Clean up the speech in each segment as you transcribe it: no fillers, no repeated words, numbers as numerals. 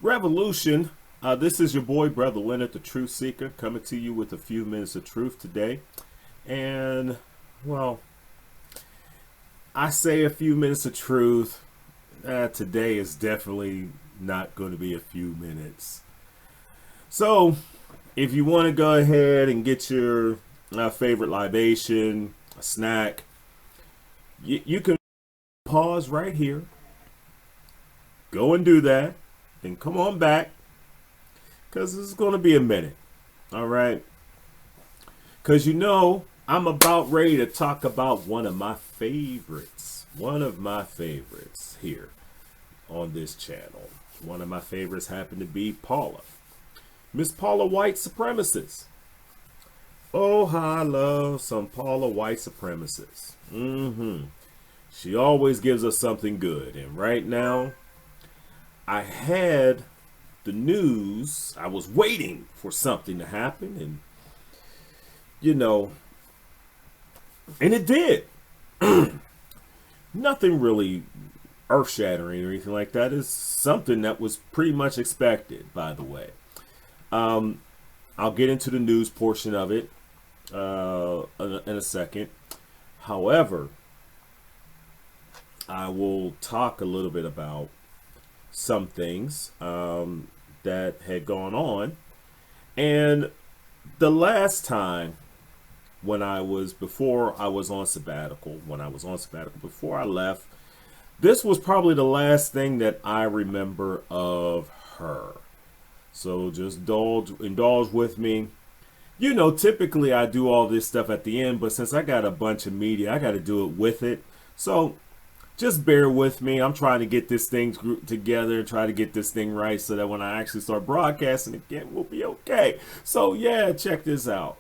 Revolution. This is your boy, Brother Leonard, the Truth Seeker, coming to you with a few minutes of truth today. And, well, I say a few minutes of truth. Today is definitely not going to be a few minutes. So, if you want to go ahead and get your favorite libation, a snack, you can pause right here. Go and do that. Then come on back, because this is going to be a minute. All right? Because I'm about ready to talk about one of my favorites. One of my favorites here on this channel. One of my favorites happened to be Paula. Miss Paula White, supremacist. Oh, how I love some Paula White supremacists. She always gives us something good. And right now, I had the news. I was waiting for something to happen, and it did. Nothing really earth-shattering or anything like that. It's something that was pretty much expected, by the way. I'll get into the news portion of it in a second. However, I will talk a little bit about some things that had gone on. And the last time before I was on sabbatical, before I left, this was probably the last thing that I remember of her. So just indulge with me. Typically I do all this stuff at the end, but since I got a bunch of media, I got to do it with it. So just bear with me. I'm trying to get this thing together, try to get this thing right so that when I actually start broadcasting again, we'll be okay. So yeah, check this out.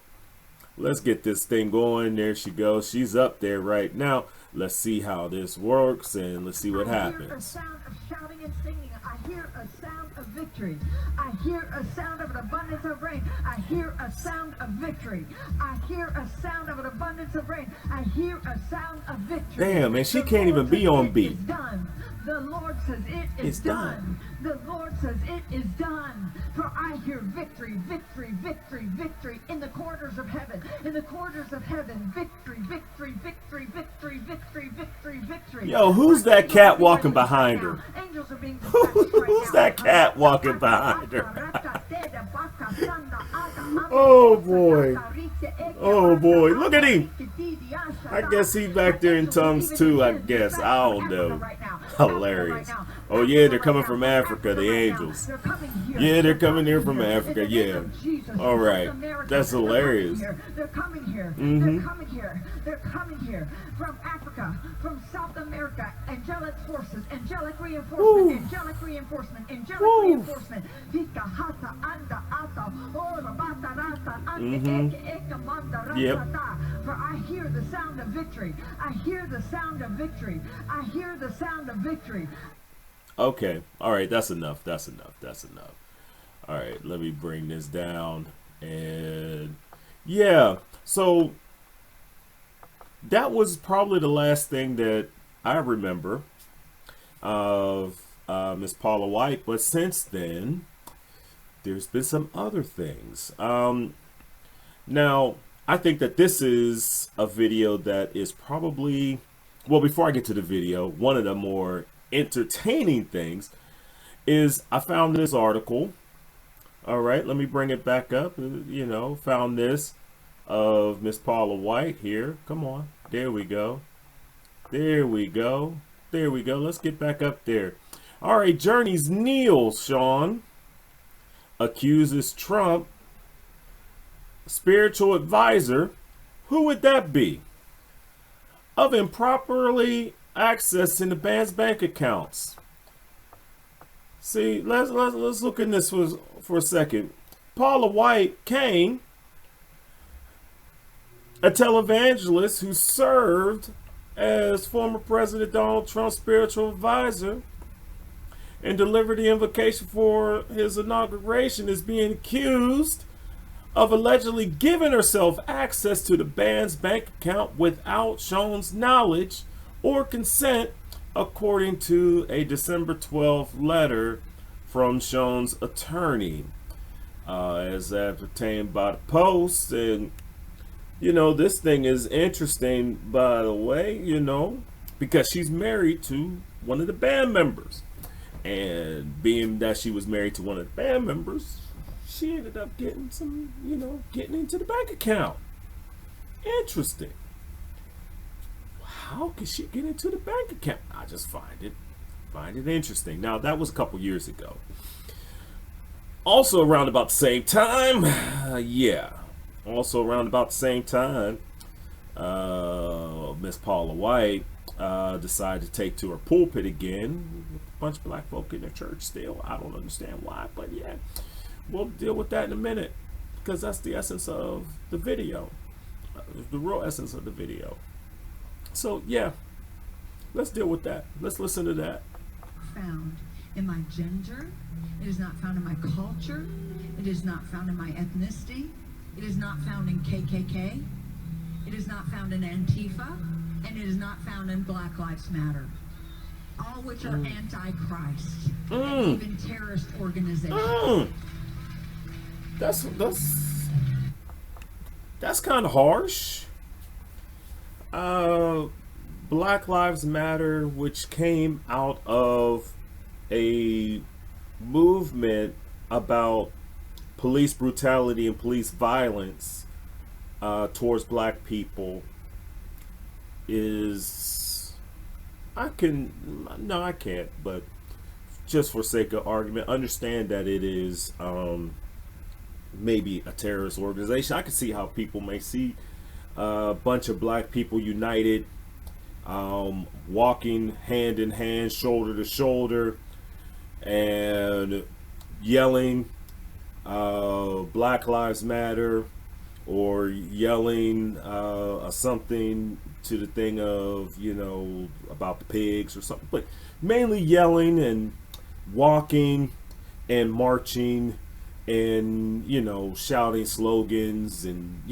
Let's get this thing going. There she goes. She's up there right now. Let's see how this works and let's see what happens. I hear a sound of shouting and singing. I hear a sound of victory. I hear a sound of an abundance of rain. I hear a sound of victory. I hear a sound of an abundance of rain. I hear a sound of victory. Damn, man, she can't even be on beat. The Lord says it is done. The Lord says it is done. For I hear victory, victory, victory, victory in the corridors of heaven. In the corridors of heaven, victory, victory, victory, victory, victory, victory, victory. Yo, who's that cat walking behind her? Angels are being dispatched right now. Who's that cat walking behind her? Oh boy. Oh boy. Look at him. I guess he's back there in tongues too, I guess. I don't know. Hilarious. Oh yeah, they're coming from Africa, the angels. Yeah, they're coming here from Africa, yeah. Alright. That's hilarious. They're coming here. They're coming here. They're coming here. From Africa, from South America, angelic forces, angelic reinforcement, angelic reinforcement, angelic reinforcement. Yep. For I hear the sound of victory. I hear the sound of victory. I hear the sound of victory. Okay. All right. That's enough. That's enough. That's enough. All right. Let me bring this down. And yeah. So that was probably the last thing that I remember of Miss Paula White. But since then, there's been some other things. Now, I think that this is a video that is probably, well, before I get to the video, one of the more entertaining things is I found this article. All right, let me bring it back up. Found this of Miss Paula White here. Come on. There we go. There we go. There we go. Let's get back up there. All right, Journey's Neil Sean accuses Trump spiritual advisor, who would that be, of improperly accessing the band's bank accounts. See, let's look at this for a second. Paula White Kane, a televangelist who served as former President Donald Trump's spiritual advisor and delivered the invocation for his inauguration, is being accused of allegedly giving herself access to the band's bank account without Sean's knowledge or consent, according to a December 12th letter from Sean's attorney, as that pertained by the post. And this thing is interesting, by the way, because she's married to one of the band members. And being that she was married to one of the band members, she ended up getting some, getting into the bank account. Interesting. How could she get into the bank account? I just find it interesting. Now, that was a couple years ago. Also around about the same time, Miss Paula White decided to take to her pulpit again with a bunch of black folk in their church still. I don't understand why, but yeah, we'll deal with that in a minute, because that's the essence of the video, the real essence of the video. So yeah, let's deal with that. Let's listen to that. Found in my gender. It is not found in my culture. It is not found in my ethnicity. It is not found in KKK. It is not found in Antifa. And it is not found in Black Lives Matter. All which are anti-Christ. And even terrorist organizations. That's kind of harsh. Black Lives Matter, which came out of a movement about police brutality and police violence towards black people, is, I can't, but just for sake of argument, understand that it is maybe a terrorist organization. I can see how people may see a bunch of black people united, walking hand in hand, shoulder to shoulder, and yelling Black Lives Matter, or yelling something to the thing of, about the pigs or something, but mainly yelling and walking and marching and, shouting slogans. And,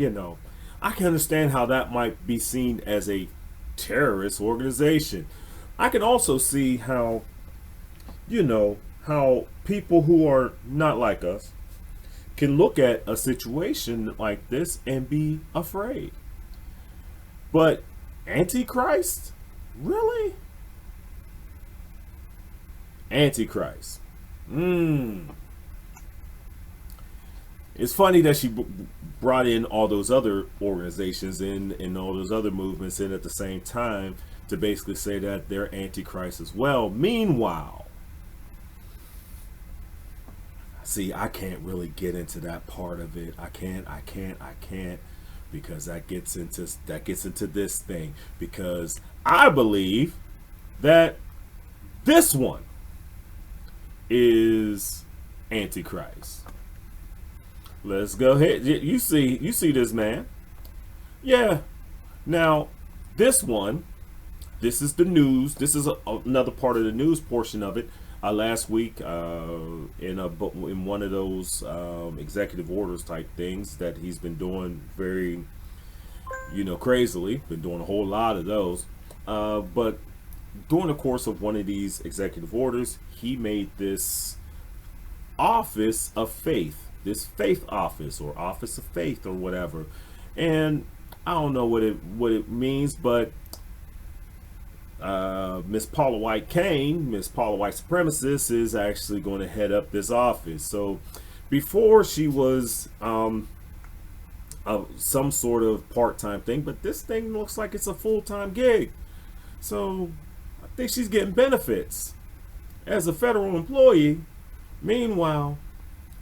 I can understand how that might be seen as a terrorist organization. I can also see how, how people who are not like us can look at a situation like this and be afraid. But Antichrist? Really? Antichrist. It's funny that she brought in all those other organizations in and all those other movements in at the same time to basically say that they're Antichrist as well. Meanwhile, see, I can't really get into that part of it. I can't, because that gets into this thing, because I believe that this one is Antichrist. Let's go ahead. You see this man. Yeah. Now, this one, this is the news. This is another part of the news portion of it. Last week, in one of those executive orders type things that he's been doing very, crazily, been doing a whole lot of those. But during the course of one of these executive orders, he made this office of faith, this faith office, or office of faith, or whatever. And I don't know what it means, but Miss Paula White Miss Paula White supremacist, is actually going to head up this office. So before she was some sort of part-time thing, but this thing looks like it's a full-time gig. So I think she's getting benefits as a federal employee. Meanwhile,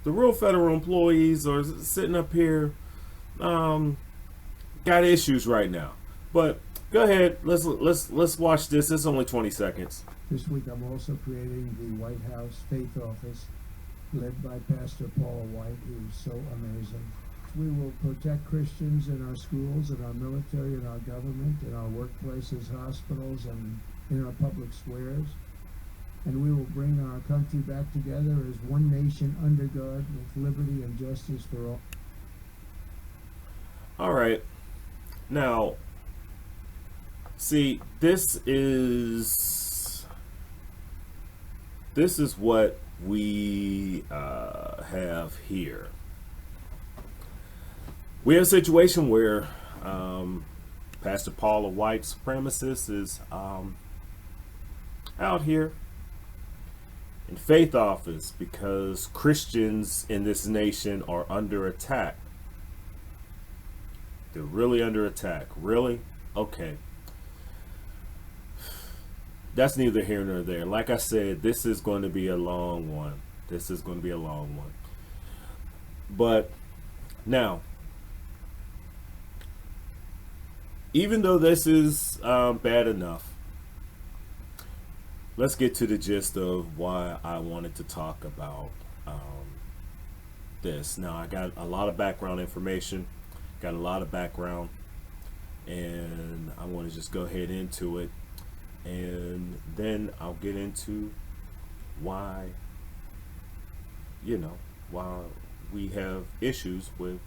the real federal employees are sitting up here, got issues right now. But go ahead, let's watch this. It's only 20 seconds. This week I'm also creating the White House Faith Office, led by Pastor Paula White, who is so amazing. We will protect Christians in our schools, in our military, in our government, in our workplaces, hospitals, and in our public squares. And we will bring our country back together as one nation under God, with liberty and justice for all. All right. Now, see, this is what we have here. We have a situation where Pastor Paula White, supremacist, is out here in faith office because Christians in this nation are under attack. They're really under attack. Really? Okay. That's neither here nor there. Like I said, this is going to be a long one. This is going to be a long one. But now, even though this is bad enough, let's get to the gist of why I wanted to talk about this. Now, I got a lot of background information, got a lot of background, and I want to just go ahead into it, and then I'll get into why, why we have issues with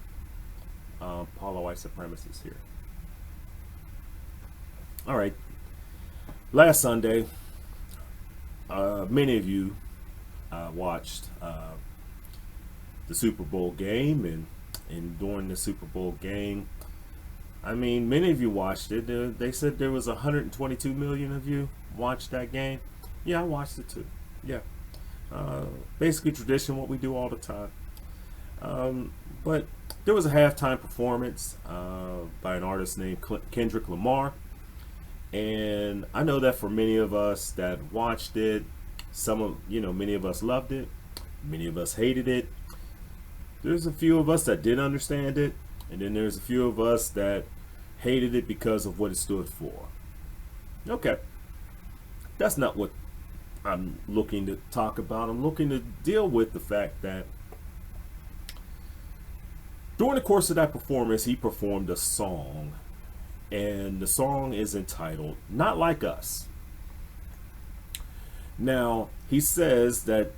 Paula White supremacists here. All right. Last Sunday, many of you watched the Super Bowl game, and during the Super Bowl game, I mean, many of you watched it. They said there was 122 million of you watched that game. Yeah, I watched it too. Yeah. Basically tradition, what we do all the time. But there was a halftime performance by an artist named Kendrick Lamar. And I know that for many of us that watched it, many of us loved it, many of us hated it. There's a few of us that did understand it, and then there's a few of us that hated it because of what it stood for. Okay, that's not what I'm looking to talk about. I'm looking to deal with the fact that during the course of that performance, he performed a song. And the song is entitled Not Like Us. Now, he says that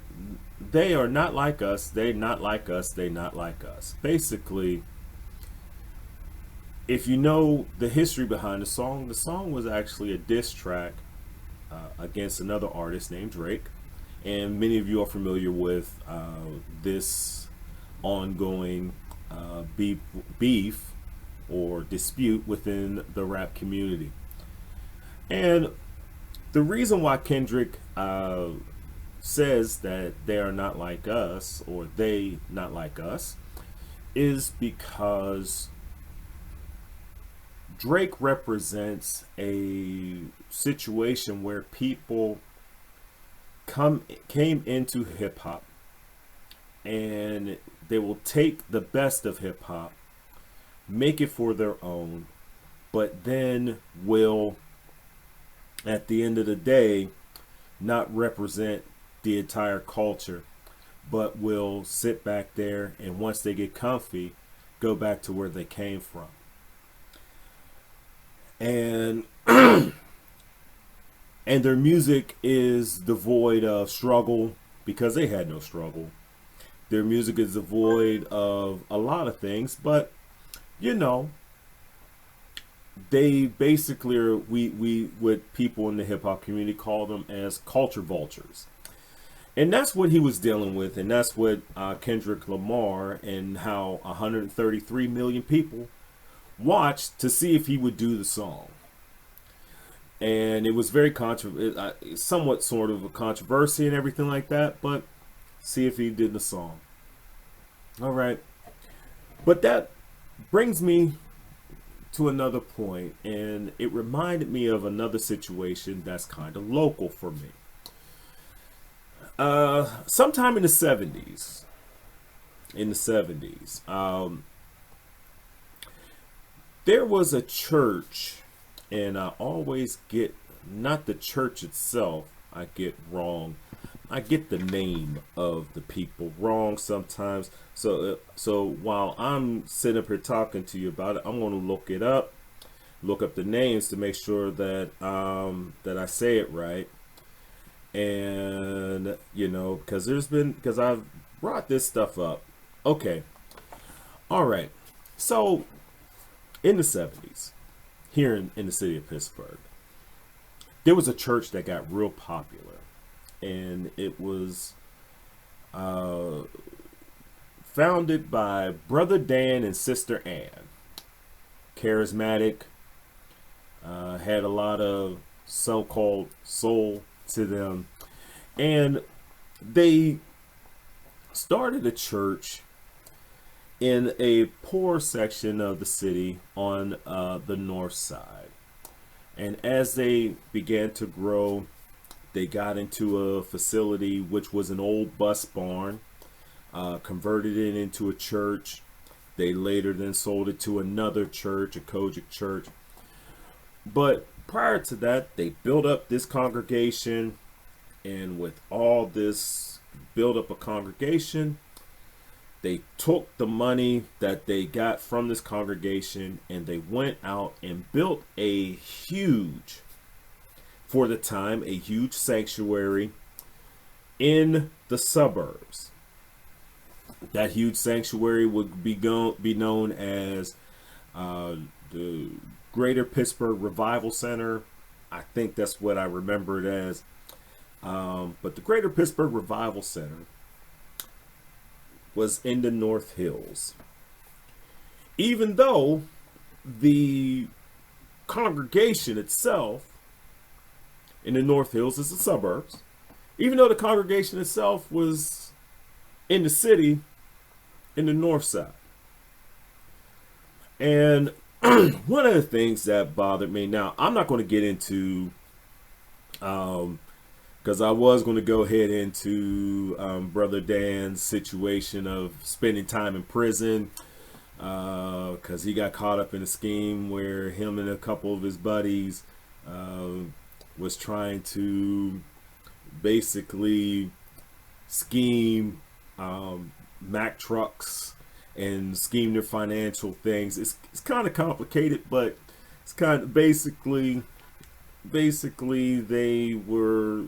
they are not like us, they're not like us, they're not like us. Basically, if you know the history behind the song was actually a diss track against another artist named Drake. And many of you are familiar with this ongoing beef or dispute within the rap community. And the reason why Kendrick says that they are not like us, or they not like us, is because Drake represents a situation where people came into hip hop, and they will take the best of hip hop, make it for their own, but then will, at the end of the day, not represent the entire culture, but will sit back there, and once they get comfy, go back to where they came from. And and their music is devoid of struggle because they had no struggle. Their music is devoid of a lot of things, but they basically are, we what people in the hip hop community call them as culture vultures. And that's what he was dealing with, and that's what Kendrick Lamar, and how 133 million people watched to see if he would do the song. And it was very somewhat sort of a controversy and everything like that, but see if he did the song. All right. But that brings me to another point, and it reminded me of another situation that's kind of local for me. Sometime in the 70s, there was a church, and I always get, not the church itself, I get wrong. I get the name of the people wrong sometimes. So while I'm sitting up here talking to you about it, I'm going to look up the names to make sure that that I say it right. And because I've brought this stuff up. Okay. All right. So in the 70s, here in the city of Pittsburgh, there was a church that got real popular. And it was founded by Brother Dan and Sister Ann. Charismatic, had a lot of so-called soul to them, and they started a church in a poor section of the city on the north side. And as they began to grow, they got into a facility which was an old bus barn, converted it into a church. They later then sold it to another church, a Kojic church. But prior to that, they built up this congregation, and with all this build up a congregation, they took the money that they got from this congregation and they went out and built a huge, for the time, a huge sanctuary in the suburbs. That huge sanctuary would be known as the Greater Pittsburgh Revival Center. I think that's what I remember it as. But the Greater Pittsburgh Revival Center was in the North Hills. Even though the congregation itself in the North Hills is the suburbs, even though the congregation itself was in the city in the north side. And one of the things that bothered me, now I'm not going to get into, because I was going to go ahead into Brother Dan's situation of spending time in prison, because he got caught up in a scheme where him and a couple of his buddies was trying to basically scheme Mack trucks and scheme their financial things. It's kind of complicated, but it's kind of basically they were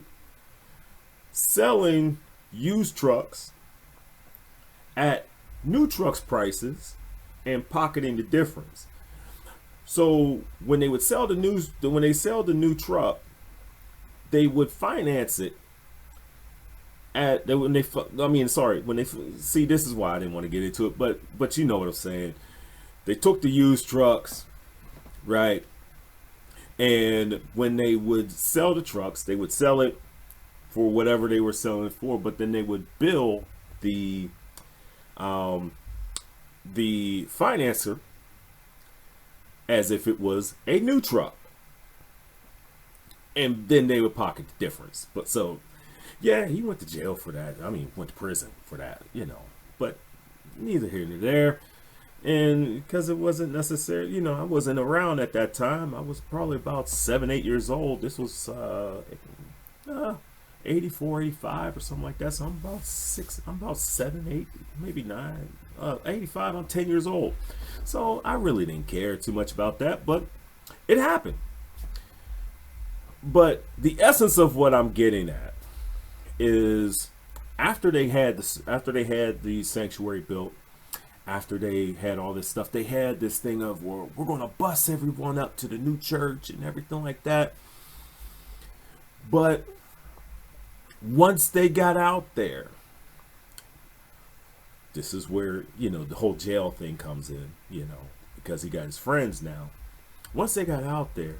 selling used trucks at new trucks prices and pocketing the difference. So when they would sell the new truck, they would finance it when they see, this is why I didn't want to get into it, but you know what I'm saying. They took the used trucks, right? And when they would sell the trucks, they would sell it for whatever they were selling it for, but then they would bill the financer as if it was a new truck, and then they would pocket the difference. But so, yeah, he went to jail for that. I mean, went to prison for that, but neither here nor there. And because it wasn't necessary, I wasn't around at that time. I was probably about 7-8 years old. This was 84, 85 or something like that. So I'm about 7, 8, maybe 9, 85. I'm 10 years old. So I really didn't care too much about that, but it happened. But the essence of what I'm getting at is, after they had the sanctuary built, after they had all this stuff, they had this thing of, well, we're going to bus everyone up to the new church and everything like that. But once they got out there, this is where, the whole jail thing comes in, because he got his friends now. Once they got out there,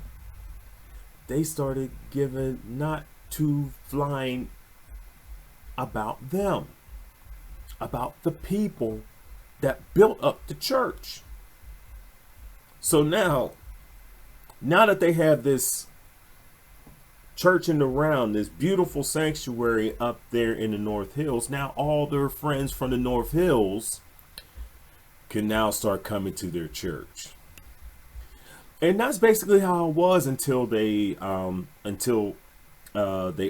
they started giving not too flying about them, about the people that built up the church. So now that they have this church in the round, this beautiful sanctuary up there in the North Hills, now all their friends from the North Hills can now start coming to their church. And that's basically how it was until they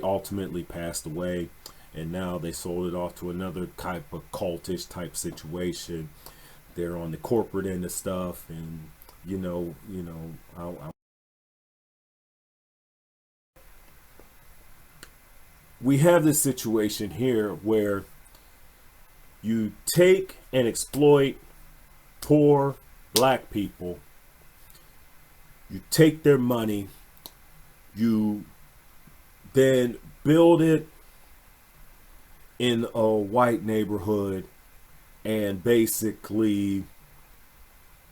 ultimately passed away, and now they sold it off to another type of cultish type situation. They're on the corporate end of stuff, and we have this situation here where you take and exploit poor black people. You take their money, you then build it in a white neighborhood and basically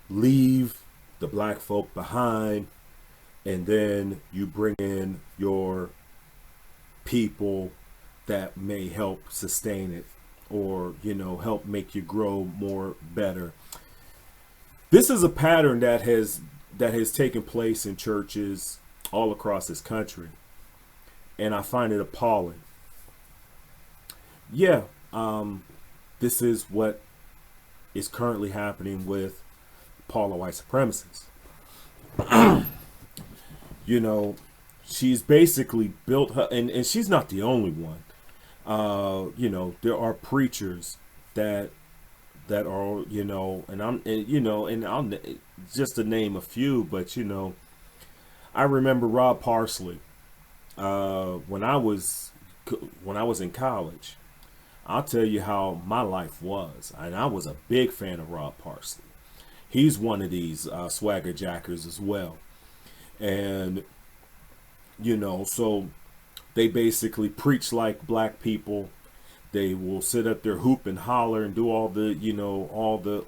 leave the black folk behind, and then you bring in your people that may help sustain it, or help make you grow more better. This is a pattern that has taken place in churches all across this country, and I find it appalling. Yeah, this is what is currently happening with Paula White supremacists. She's basically built her, and she's not the only one. There are preachers that are, and I'll just to name a few, but I remember Rob Parsley when I was in college. I'll tell you how my life was, and I was a big fan of Rob Parsley. He's one of these swagger jackers as well, and so they basically preach like black people. They will sit up there, hoop and holler, and do all the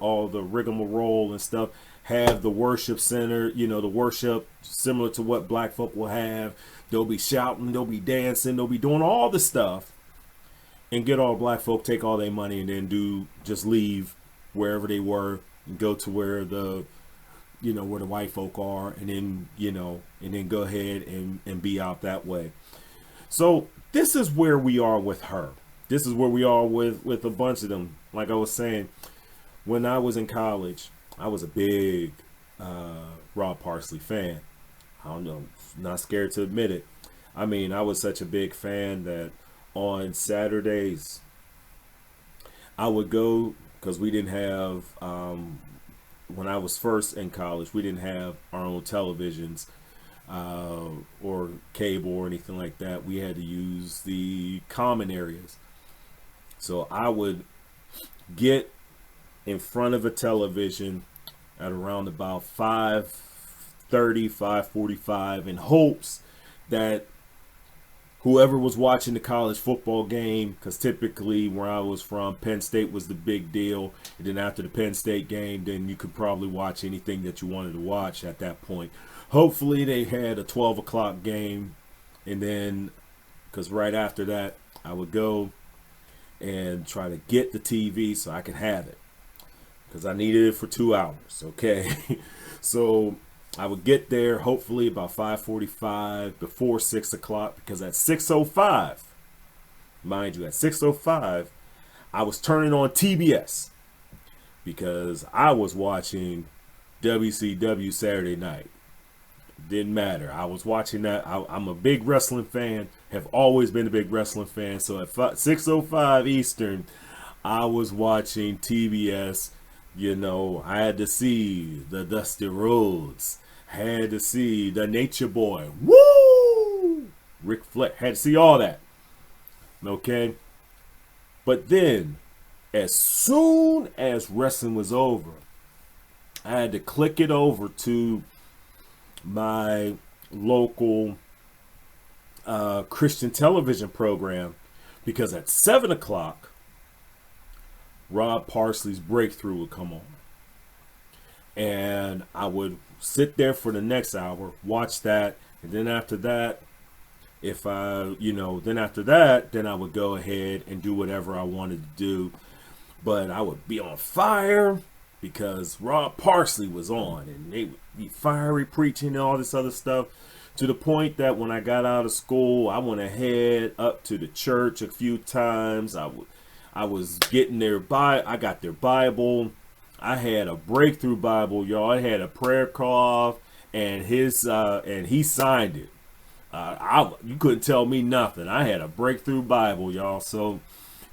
all the rigmarole and stuff. Have the worship center, the worship similar to what black folk will have. They'll be shouting, they'll be dancing, they'll be doing all the stuff, and get all black folk, take all their money, and then just leave wherever they were and go to where the where the white folk are, and then go ahead and be out that way. So this is where we are with her. This is where we are with a bunch of them. Like I was saying, when I was in college, I was a big Rob Parsley fan. I don't know, not scared to admit it. I mean, I was such a big fan that on Saturdays I would go, because we didn't have when I was first in college, we didn't have our own televisions or cable or anything like that. We had to use the common areas. So I would get in front of a television at around about 5:30, 5:45 in hopes that whoever was watching the college football game, because typically where I was from, Penn State was the big deal. And then after the Penn State game, then you could probably watch anything that you wanted to watch at that point. Hopefully they had a 12 o'clock game. And then, because right after that, I would go and try to get the TV so I could have it, because I needed it for 2 hours. Okay. So I would get there hopefully about 5:45, before 6 o'clock, because at 6:05, mind you, at 6:05, I was turning on TBS because I was watching WCW Saturday night. Didn't matter. I was watching that. I'm a big wrestling fan, have always been a big wrestling fan. So at 6:05 Eastern, I was watching TBS. I had to see the Dusty Rhodes. Had to see the Nature Boy. Woo! Ric Flair. Had to see all that. Okay? But then, as soon as wrestling was over, I had to click it over to my local Christian television program, because at 7 o'clock, Rob Parsley's Breakthrough would come on. And I would sit there for the next hour, watch that, and then after that, then I would go ahead and do whatever I wanted to do. But I would be on fire because Rob Parsley was on, and they would be fiery preaching and all this other stuff, to the point that when I got out of school, I went ahead up to the church a few times. I was getting I got their Bible. I had a Breakthrough Bible, y'all. I had a prayer cloth, and he signed it. You couldn't tell me nothing. I had a Breakthrough Bible, y'all. So,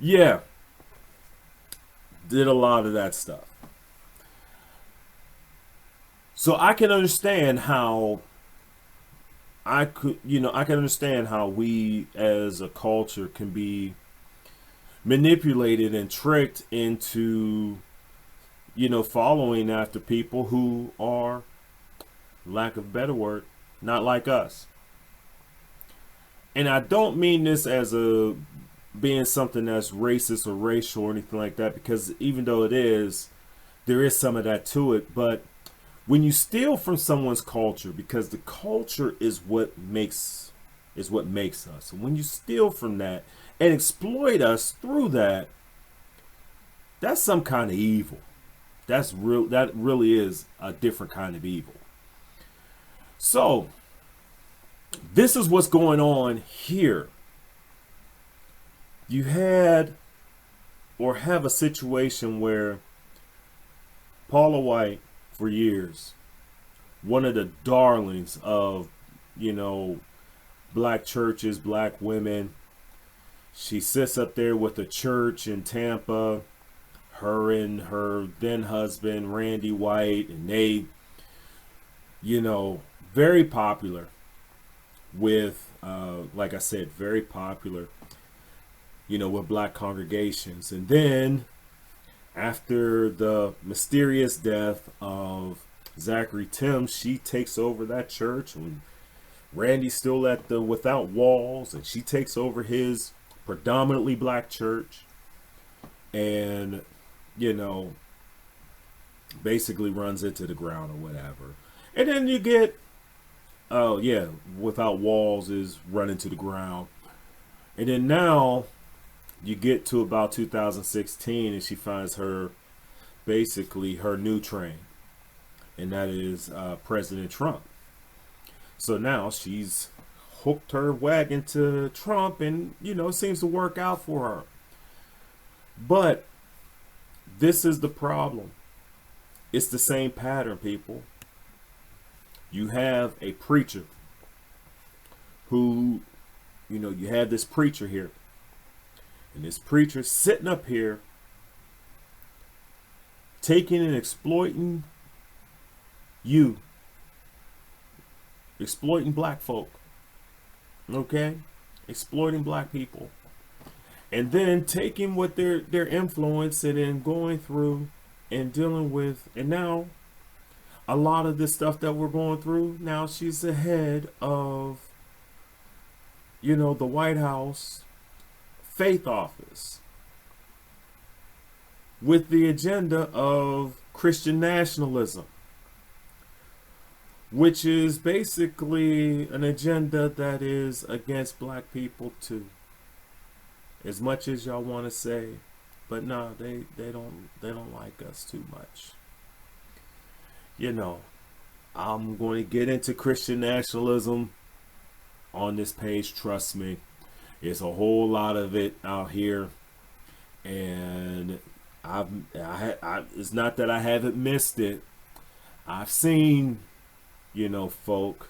yeah, did a lot of that stuff. So I can understand how I can understand how we as a culture can be manipulated and tricked into following after people who are, lack of a better word, not like us. And I don't mean this as a being something that's racist or racial or anything like that, because even though it is, there is some of that to it. But when you steal from someone's culture, because the culture is what makes us, and when you steal from that and exploit us through that, that's some kind of evil. That's real. That really is a different kind of evil. So this is what's going on here. You had or have a situation where Paula White, for years, one of the darlings of, black churches, black women, she sits up there with a church in Tampa, her and her then husband, Randy White, and they, very popular with, like I said, very popular, with black congregations. And then after the mysterious death of Zachary Timms, she takes over that church, and Randy's still at the Without Walls, and she takes over his predominantly black church, and basically runs it to the ground or whatever. And then you get, Without Walls is running to the ground. And then now you get to about 2016, and she finds basically her new train, and that is President Trump. So now she's hooked her wagon to Trump, and it seems to work out for her. But this is the problem. It's the same pattern, people. You have a preacher who, you have this preacher here. And this preacher sitting up here taking and exploiting you. Exploiting black folk. Okay? Exploiting black people. And then taking what their influence and then going through and dealing with, and now a lot of this stuff that we're going through, now she's the head of, the White House faith office with the agenda of Christian nationalism, which is basically an agenda that is against black people too. As much as y'all want to say, but no, they don't like us too much. I'm going to get into Christian nationalism on this page, trust me. It's a whole lot of it out here, and it's not that I haven't missed it. I've seen, folk,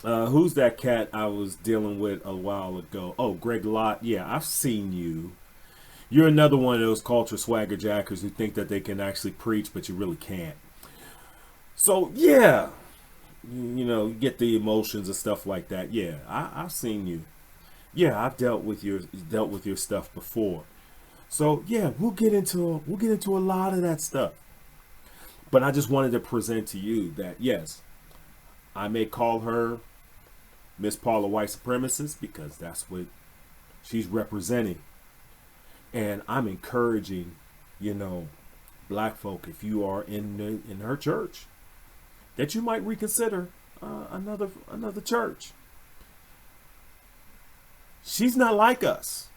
who's that cat I was dealing with a while ago? Oh, Greg Lott. Yeah, I've seen you. You're another one of those culture swagger jackers who think that they can actually preach, but you really can't. So yeah, you get the emotions and stuff like that. Yeah, I've seen you. Yeah, I've dealt with your stuff before. So yeah, we'll get into a lot of that stuff. But I just wanted to present to you that yes, I may call her Miss Paula White supremacist because that's what she's representing. And I'm encouraging, black folk, if you are in her church, that you might reconsider another church. She's not like us.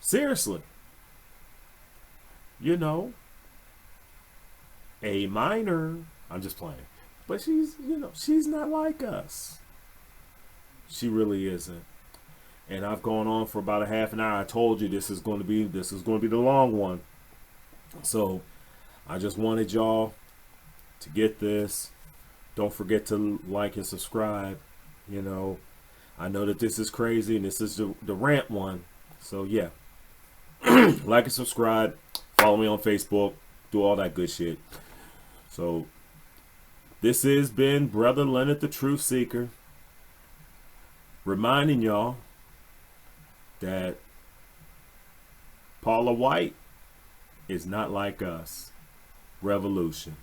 Seriously. A minor. I'm just playing. But she's not like us. She really isn't. And I've gone on for about a half an hour. I told you this is going to be the long one. So I just wanted y'all to get this. Don't forget to like and subscribe. I know that this is crazy and this is the rant one. So yeah. Like and subscribe. Follow me on Facebook. Do all that good shit. So this has been Brother Leonard the Truth Seeker, reminding y'all that Paula White is not like us. Revolution.